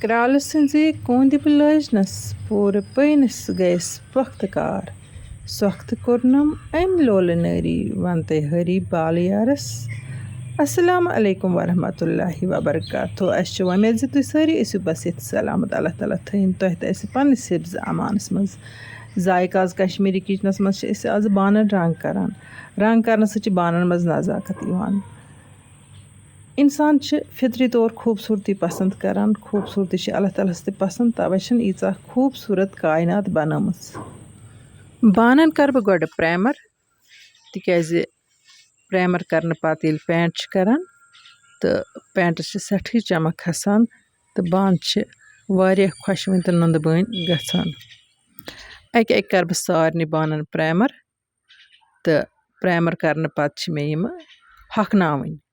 کرٛالہٕ سٕنٛزِ کوٗندِ بلٲجنَس پوٗرٕ پٲنِس گٔیَس پۄختہٕ کار سۄختہٕ کوٚرنم أمۍ لولہٕ نٲری وَنتے ہری بالہٕ اَسَلامُ علیکُم ورحمتُہ وبرکاتہ اَسہِ چھِ وۄمید زِ تُہۍ سٲری ٲسِو بس ییٚتہِ سلامت اللہ تعالیٰ تھٲیِن تۄہہِ تہِ اَسہِ پنٛنِس حِفظِ امانَس منٛز ذایقہٕ آز کشمیٖری کِچنَس منٛز چھِ أسۍ آز بانَن رنٛگ کَران رنٛگ کَرنہٕ سۭتۍ چھِ بانَن منٛز نزاکت یِوان اِنسان چھِ فطری طور خوٗبصوٗرتی پَسنٛد کَران خوٗبصوٗرتی چھِ اللہ تعالیٰ ہَس تہِ پَسنٛد تَوَے چھِنہٕ ییٖژاہ خوٗبصوٗرت کاینات بنٲمٕژ بانَن کَرٕ بہٕ گۄڈٕ پرٛایمَر تِکیٛازِ پرٛایمَر کَرنہٕ پَتہٕ ییٚلہِ پینٛٹ چھِ کَران تہٕ پینٛٹَس چھِ سٮ۪ٹھٕے چمک کھَسان تہٕ بانہٕ چھِ واریاہ خۄشوٕنۍ تہٕ نُندٕ بٲنۍ گژھان اَکہِ اَکہِ کَرٕ بہٕ سارنٕے بانَن پرٛایمَر تہٕ پرٛایمَر کَرنہٕ پَتہٕ چھِ مےٚ یِمہٕ ہۄکھناوٕنۍ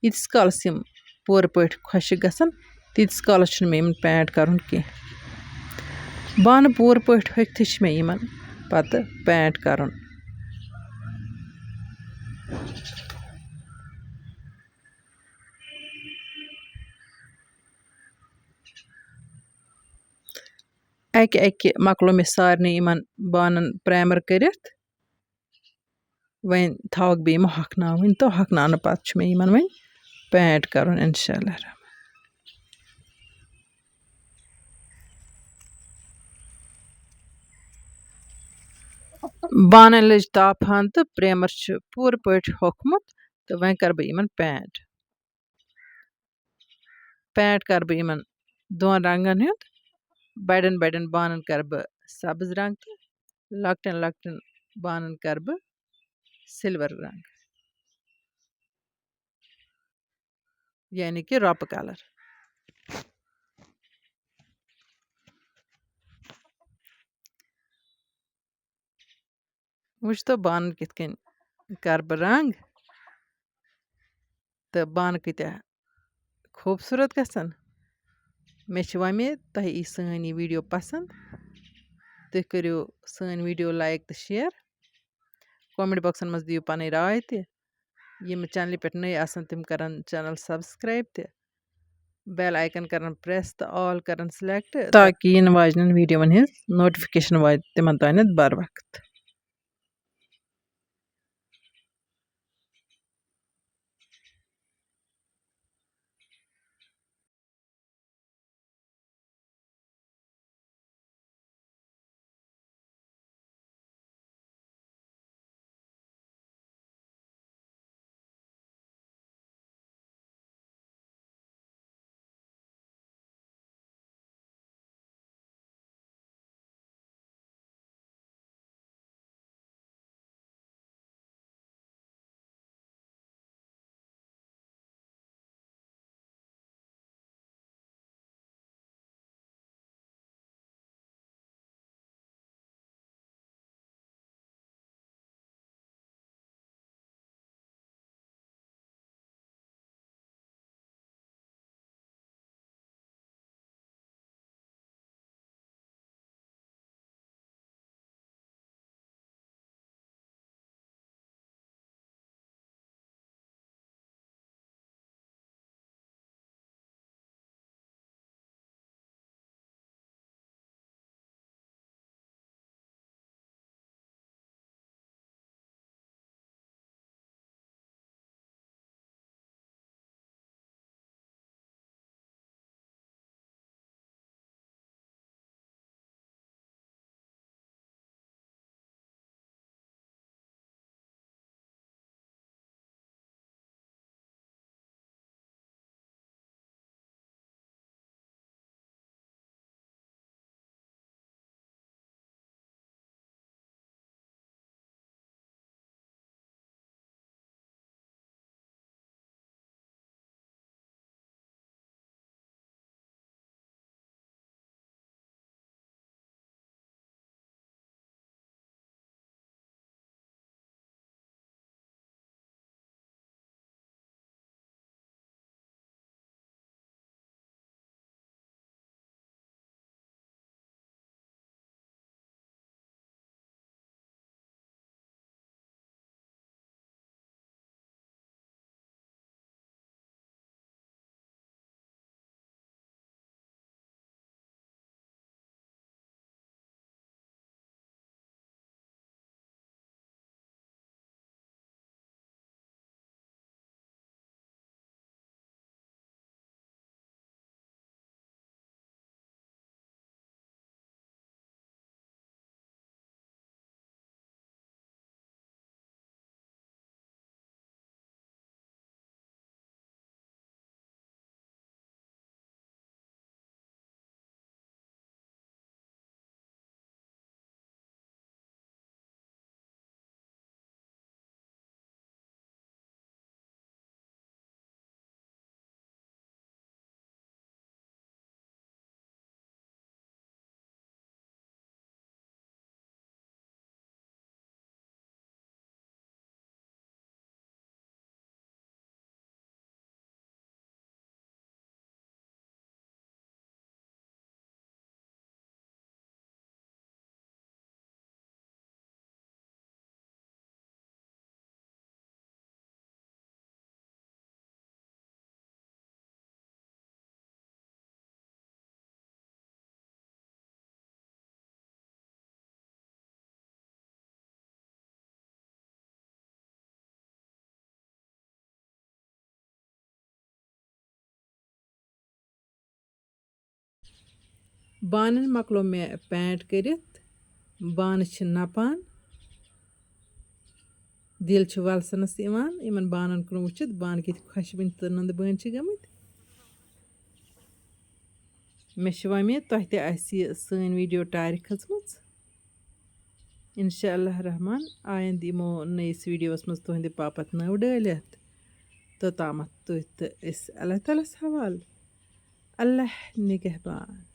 ییٖتِس کالَس یِم پوٗرٕ پٲٹھۍ خۄشِک گژھن تیٖتِس کالَس چھُنہٕ مےٚ یِمَن پینٛٹ کَرُن کینٛہہ بانہٕ پوٗرٕ پٲٹھۍ ہوٚکھتھٕے چھِ مےٚ یِمَن پَتہٕ پینٛٹ کَرُن اَکہِ اَکہِ مۄکلو مےٚ سارنٕے یِمَن بانَن پرٛایمَر کٔرِتھ وۄنۍ تھاوَکھ بہٕ یِم ہۄکھناوٕنۍ تہٕ ہۄکھناونہٕ پَتہٕ چھُ مےٚ یِمَن وۄنۍ پینٛٹ کَرُن اِنشاء اللہ بانَن لٔج تاپہٕ ہَن تہٕ پرٛایمَر چھُ پوٗرٕ پٲٹھۍ ہوٚکھمُت تہٕ وۄنۍ کَرٕ بہٕ یِمَن پینٛٹ کَرٕ بہٕ یِمَن دۄن رنٛگَن ہُنٛد بَڑٮ۪ن بَڑٮ۪ن بانَن کَرٕ بہٕ سبٕز رنٛگ تہٕ لۄکٹٮ۪ن لۄکٹٮ۪ن بانَن کَرٕ بہٕ سِلوَر رنٛگ یعنی کہِ رۄپہٕ کَلَر وٕچھتو بانَن کِتھ کٔنۍ کَرٕ بہٕ رنٛگ تہٕ بانہٕ کۭتیٛاہ خوٗبصوٗرت گژھن مےٚ چھِ وۄمید تۄہہِ یی سٲنۍ یہِ ویٖڈیو پَسنٛد تُہۍ کٔرِو سٲنۍ ویٖڈیو لایک تہٕ شِیَر کومٮ۪نٛٹ بۄکسَن منٛز دِیِو پَنٕنۍ راے تہِ یِم چَنلہِ پٮ۪ٹھ نٔے آسَن تِم کَرَن چَنَل سبسکرایب تہِ بیل آیکَن کَرَن پرٛٮ۪س تہٕ آل کَرَن سِلٮ۪کٹ تاکہِ یِنہٕ واجنٮ۪ن ویٖڈیووَن ہِنٛز نوٹِفِکیشَن واتہِ تِمَن تانٮ۪تھ بَر وقت بانَن مۄکلو مےٚ پینٹ کٔرِتھ بانہٕ چھِ نَپان دِل چھُ وَلسَنَس یِوان یِمن بانَن کُن وٕچھِتھ بانہٕ کِتھ خۄشوٕنۍ تہٕ نُندٕ بٲنۍ چھِ گٔمٕتۍ مےٚ چھِ وۄمید تۄہہِ تہِ آسہِ یہِ سٲنۍ ویٖڈیو ٹارِ کھٔژمٕژ اِنشاء اللہ رحمان آیندٕ یِمو نٔیِس ویٖڈیوَس منٛز تُہنٛدِ باپتھ نٔو ڈٲلِتھ توٚتامَتھ تُہۍ تہٕ أسۍ اللہ تعالیٰ ہَس حوالہٕ اللہ نِگہبان